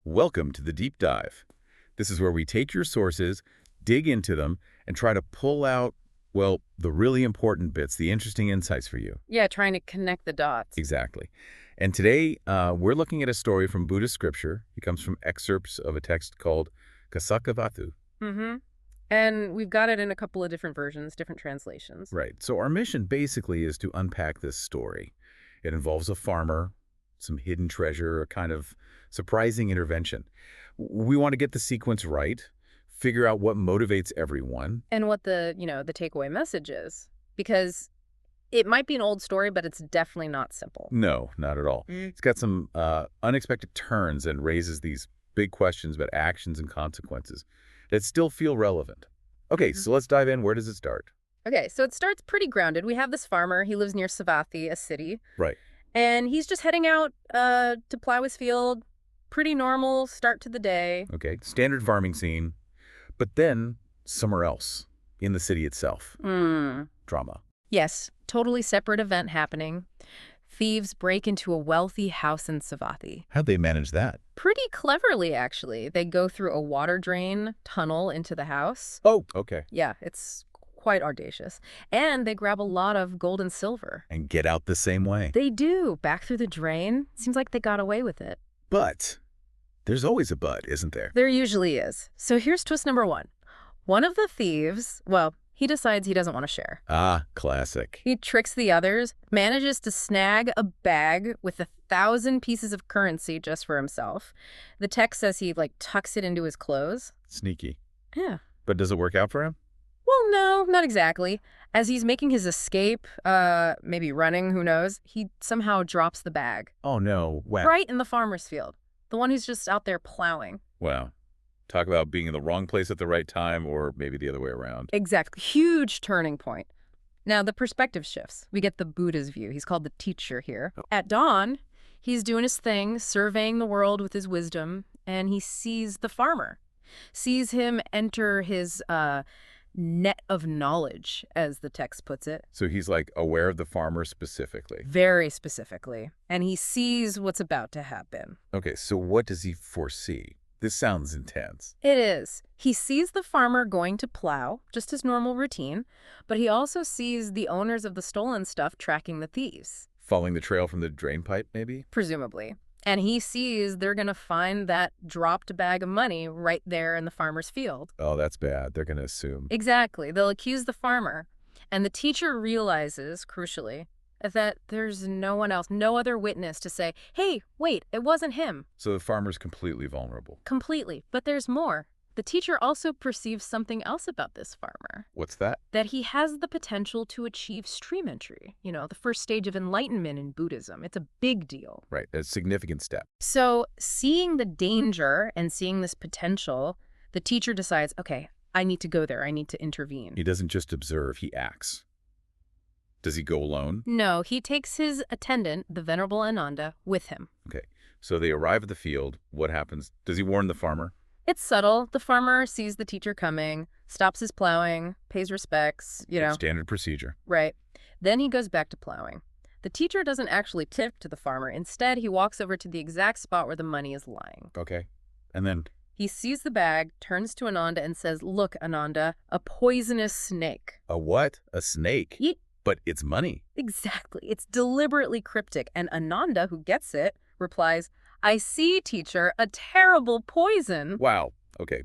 Welcome to the Deep Dive. This is where we take your sources, dig into them, and try to pull out, well, the really important bits, the interesting insights for you. Yeah, trying to connect the dots. Exactly. And today, we're looking at a story from Buddhist scripture. It comes from excerpts of a text called Kasaka Vatthu. Mm-hmm. And we've got it in a couple of different versions, different translations. Right. So our mission basically is to unpack this story. It involves a farmer, some hidden treasure, a kind of surprising intervention. We want to get the sequence right, figure out what motivates everyone. And what the takeaway message is. Because it might be an old story, but it's definitely not simple. No, not at all. It's got some unexpected turns and raises these big questions about actions and consequences that still feel relevant. Okay, so let's dive in. Where does it start? Okay, so it starts pretty grounded. We have this farmer. He lives near Savatthi, a city. Right. And he's just heading out to plow his field. Pretty normal start to the day. Okay, standard farming scene. But then somewhere else, in the city itself. Drama. Yes, totally separate event happening. Thieves break into a wealthy house in Savatthi. How'd they manage that? Pretty cleverly, actually. They go through a water drain tunnel into the house. Oh, okay. Yeah, it's quite audacious. And they grab a lot of gold and silver. And get out the same way. They do. Back through the drain. Seems like they got away with it. But there's always a but, isn't there? There usually is. So here's twist number one. One of the thieves, well, he decides he doesn't want to share. Ah, classic. He tricks the others, manages to snag a bag with 1,000 pieces of currency just for himself. The text says he, tucks it into his clothes. Sneaky. Yeah. But does it work out for him? Well, no, not exactly. As he's making his escape, maybe running, who knows, he somehow drops the bag. Oh, no. Wow. Right in the farmer's field. The one who's just out there plowing. Wow. Talk about being in the wrong place at the right time, or maybe the other way around. Exactly. Huge turning point. Now, the perspective shifts. We get the Buddha's view. He's called the teacher here. At dawn, he's doing his thing, surveying the world with his wisdom, and he sees the farmer. Sees him enter his net of knowledge, as the text puts it. So he's aware of the farmer specifically. Very specifically. And he sees what's about to happen. Okay, so what does he foresee? This sounds intense. It is. He sees the farmer going to plow, just his normal routine, but he also sees the owners of the stolen stuff tracking the thieves. Following the trail from the drain pipe, maybe? Presumably. And he sees they're going to find that dropped bag of money right there in the farmer's field. Oh, that's bad. They're going to assume. Exactly. They'll accuse the farmer. And the teacher realizes, crucially, that there's no one else, no other witness to say, hey, wait, it wasn't him. So the farmer's completely vulnerable. Completely. But there's more. The teacher also perceives something else about this farmer. What's that? That he has the potential to achieve stream entry. You know, the first stage of enlightenment in Buddhism. It's a big deal. Right, a significant step. So seeing the danger and seeing this potential, the teacher decides, okay, I need to go there. I need to intervene. He doesn't just observe, he acts. Does he go alone? No, he takes his attendant, the Venerable Ananda, with him. Okay, so they arrive at the field. What happens? Does he warn the farmer? It's subtle. The farmer sees the teacher coming, stops his plowing, pays respects, Standard procedure. Right. Then he goes back to plowing. The teacher doesn't actually tip to the farmer. Instead, he walks over to the exact spot where the money is lying. Okay. And then? He sees the bag, turns to Ananda and says, look, Ananda, a poisonous snake. A what? A snake? But it's money. Exactly. It's deliberately cryptic. And Ananda, who gets it, replies, I see, teacher, a terrible poison. Wow. Okay.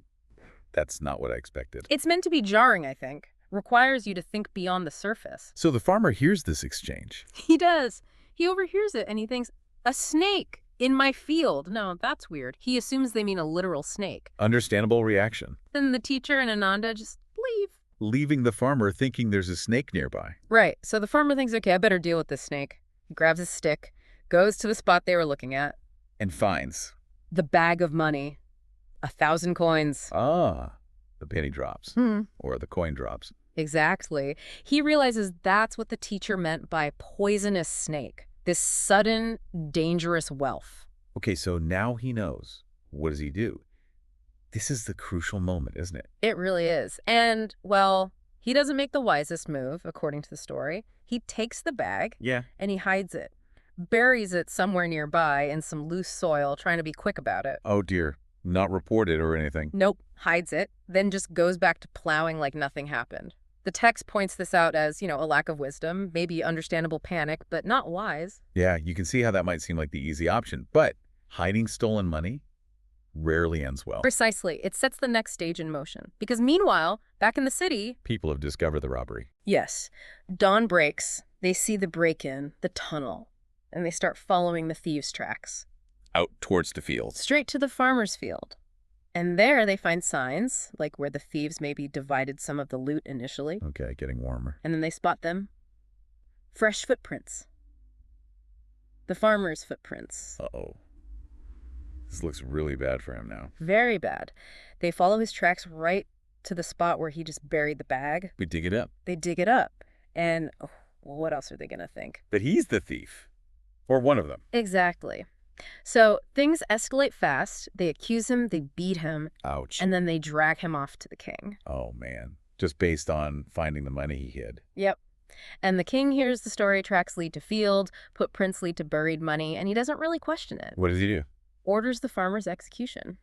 That's not what I expected. It's meant to be jarring, I think. Requires you to think beyond the surface. So the farmer hears this exchange. He does. He overhears it and he thinks, a snake in my field. No, that's weird. He assumes they mean a literal snake. Understandable reaction. Then the teacher and Ananda just leave. Leaving the farmer thinking there's a snake nearby. Right. So the farmer thinks, okay, I better deal with this snake. He grabs his stick, goes to the spot they were looking at. And finds the bag of money. 1,000 coins. Ah, the penny drops. Or the coin drops. Exactly. He realizes that's what the teacher meant by poisonous snake. This sudden, dangerous wealth. Okay, so now he knows. What does he do? This is the crucial moment, isn't it? It really is. And, well, he doesn't make the wisest move, according to the story. He takes the bag. Yeah. And he hides it. buries it somewhere nearby in some loose soil, trying to be quick about it. Oh dear. Not reported or anything. Nope, hides it, then just goes back to plowing like nothing happened. The text points this out as, a lack of wisdom, maybe understandable panic, but not wise. Yeah, you can see how that might seem like the easy option. But hiding stolen money rarely ends well. Precisely. It sets the next stage in motion. Because meanwhile, back in the city... People have discovered the robbery. Yes. Dawn breaks. They see the break-in, the tunnel, and they start following the thieves' tracks. Out towards the fields. Straight to the farmer's field. And there they find signs, like where the thieves maybe divided some of the loot initially. Okay, getting warmer. And then they spot them. Fresh footprints. The farmer's footprints. Uh-oh. This looks really bad for him now. Very bad. They follow his tracks right to the spot where he just buried the bag. We dig it up. They dig it up. And, well, what else are they going to think? That he's the thief. Or one of them. Exactly. So things escalate fast. They accuse him, they beat him, Ouch. and then they drag him off to the king. Oh, man. Just based on finding the money he hid. Yep. And the king hears the story, tracks lead to field, footprints lead to buried money, and he doesn't really question it. What does he do? Orders the farmer's execution.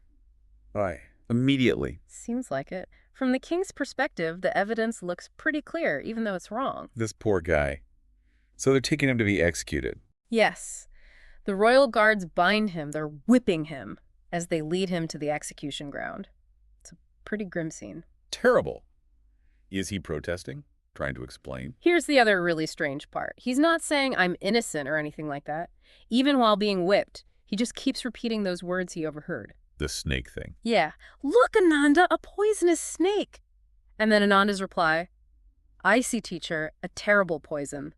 Why? Immediately. Seems like it. From the king's perspective, the evidence looks pretty clear, even though it's wrong. This poor guy. So they're taking him to be executed. Yes. The royal guards bind him, they're whipping him as they lead him to the execution ground. It's a pretty grim scene. Terrible. Is he protesting? Trying to explain? Here's the other really strange part. He's not saying I'm innocent or anything like that. Even while being whipped, he just keeps repeating those words he overheard. The snake thing. Yeah. Look, Ananda, a poisonous snake. And then Ananda's reply, I see, teacher, a terrible poison.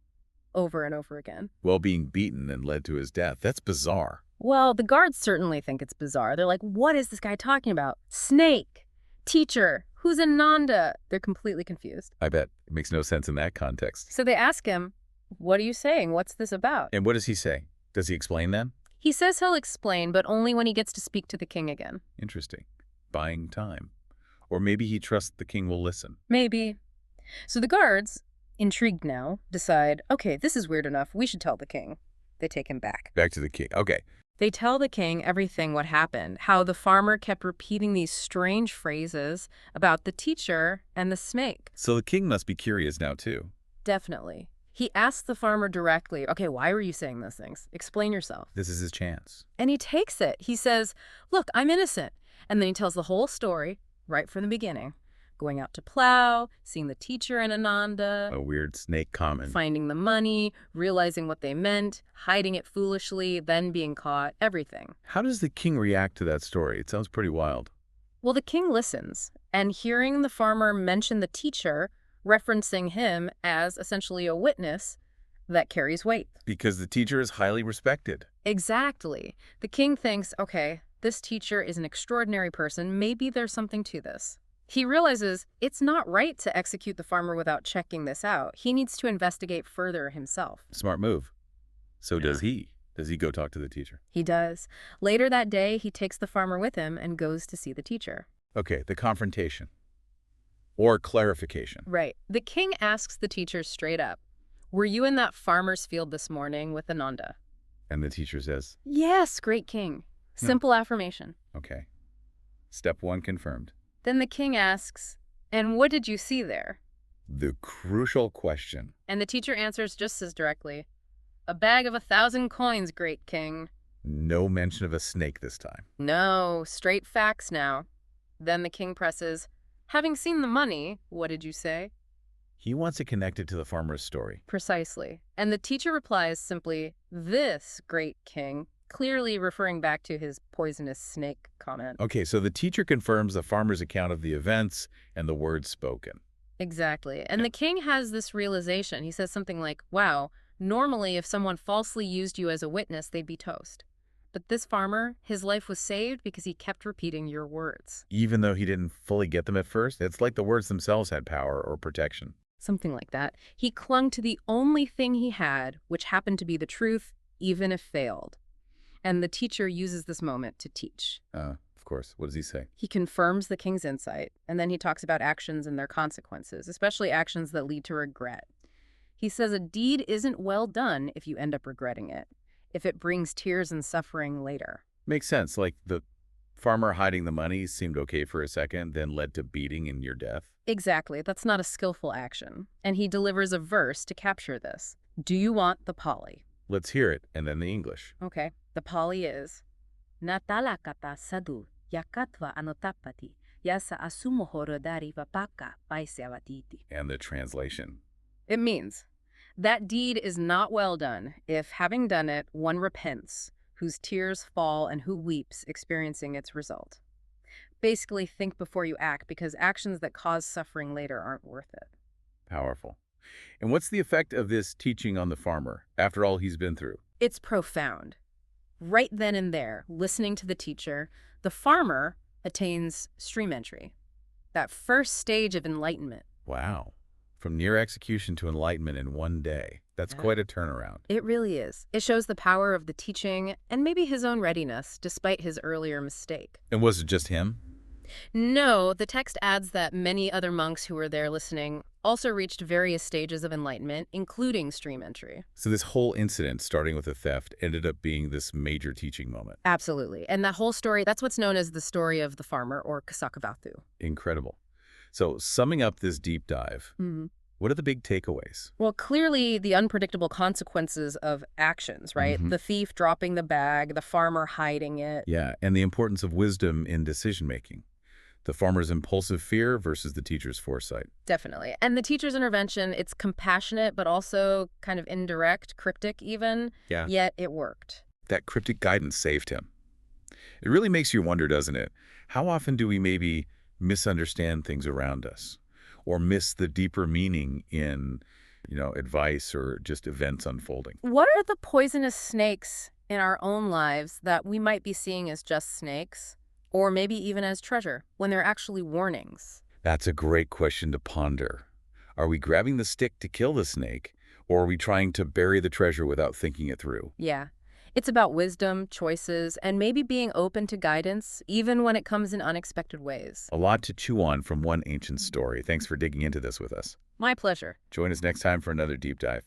Over and over again. While being beaten and led to his death. That's bizarre. Well, the guards certainly think it's bizarre. They're like, what is this guy talking about? Snake. Teacher. Who's Ananda? They're completely confused. I bet. It makes no sense in that context. So they ask him, what are you saying? What's this about? And what does he say? Does he explain then? He says he'll explain, but only when he gets to speak to the king again. Interesting. Buying time. Or maybe he trusts the king will listen. Maybe. So the guards, intrigued now, decide, okay, this is weird enough. We should tell the king. They take him back. Back to the king. Okay. They tell the king everything what happened, how the farmer kept repeating these strange phrases about the teacher and the snake. So the king must be curious now, too. Definitely. He asks the farmer directly, okay, why were you saying those things? Explain yourself. This is his chance. And he takes it. He says, look, I'm innocent. And then he tells the whole story right from the beginning. Going out to plow, seeing the teacher and Ananda. A weird snake comment. Finding the money, realizing what they meant, hiding it foolishly, then being caught, everything. How does the king react to that story? It sounds pretty wild. Well, the king listens, and hearing the farmer mention the teacher, referencing him as essentially a witness, that carries weight. Because the teacher is highly respected. Exactly. The king thinks, okay, this teacher is an extraordinary person. Maybe there's something to this. He realizes it's not right to execute the farmer without checking this out. He needs to investigate further himself. Smart move. So does he. Does he go talk to the teacher? He does. Later that day, he takes the farmer with him and goes to see the teacher. Okay, the confrontation. Or clarification. Right. The king asks the teacher straight up, were you in that farmer's field this morning with Ananda? And the teacher says, yes, great king. Simple affirmation. Okay. Step one confirmed. Then the king asks, and what did you see there? The crucial question. And the teacher answers just as directly, a bag of 1,000 coins, great king. No mention of a snake this time. No, straight facts now. Then the king presses, having seen the money, what did you say? He wants to connect it to the farmer's story. Precisely. And the teacher replies simply, this, great king, clearly referring back to his poisonous snake comment. Okay, so the teacher confirms the farmer's account of the events and the words spoken. Exactly. And the king has this realization. He says something like, wow, normally if someone falsely used you as a witness, they'd be toast. But this farmer, his life was saved because he kept repeating your words. Even though he didn't fully get them at first, it's like the words themselves had power or protection. Something like that. He clung to the only thing he had, which happened to be the truth, even if failed. And the teacher uses this moment to teach. Of course. What does he say? He confirms the king's insight, and then he talks about actions and their consequences, especially actions that lead to regret. He says a deed isn't well done if you end up regretting it. if it brings tears and suffering later. Makes sense. Like the farmer hiding the money seemed okay for a second, then led to beating and your death. Exactly. That's not a skillful action. And he delivers a verse to capture this. Do you want the Pali? Let's hear it, and then the English. Okay. The Pali is Natalakata sadhu yakatva anotapati yasa asumohorodari vapaka paisyavatiti. And the translation. It means, that deed is not well done if, having done it, one repents, whose tears fall and who weeps, experiencing its result. Basically, think before you act, because actions that cause suffering later aren't worth it. Powerful. And what's the effect of this teaching on the farmer, after all he's been through? It's profound. Right then and there, listening to the teacher, the farmer attains stream entry, that first stage of enlightenment. Wow. From near execution to enlightenment in one day. That's quite a turnaround. It really is. It shows the power of the teaching and maybe his own readiness, despite his earlier mistake. And was it just him? No, the text adds that many other monks who were there listening also reached various stages of enlightenment, including stream entry. So this whole incident, starting with the theft, ended up being this major teaching moment. Absolutely. And that whole story, that's what's known as the story of the farmer, or Kasaka Vatthu. Incredible. So summing up this deep dive, what are the big takeaways? Well, clearly the unpredictable consequences of actions, right? The thief dropping the bag, the farmer hiding it. Yeah, and the importance of wisdom in decision-making. The farmer's impulsive fear versus the teacher's foresight. Definitely. And the teacher's intervention, it's compassionate, but also kind of indirect, cryptic even. Yeah. Yet it worked. That cryptic guidance saved him. It really makes you wonder, doesn't it? How often do we maybe misunderstand things around us or miss the deeper meaning in, advice or just events unfolding? What are the poisonous snakes in our own lives that we might be seeing as just snakes? Or maybe even as treasure, when they're actually warnings? That's a great question to ponder. Are we grabbing the stick to kill the snake, or are we trying to bury the treasure without thinking it through? Yeah. It's about wisdom, choices, and maybe being open to guidance, even when it comes in unexpected ways. A lot to chew on from one ancient story. Thanks for digging into this with us. My pleasure. Join us next time for another deep dive.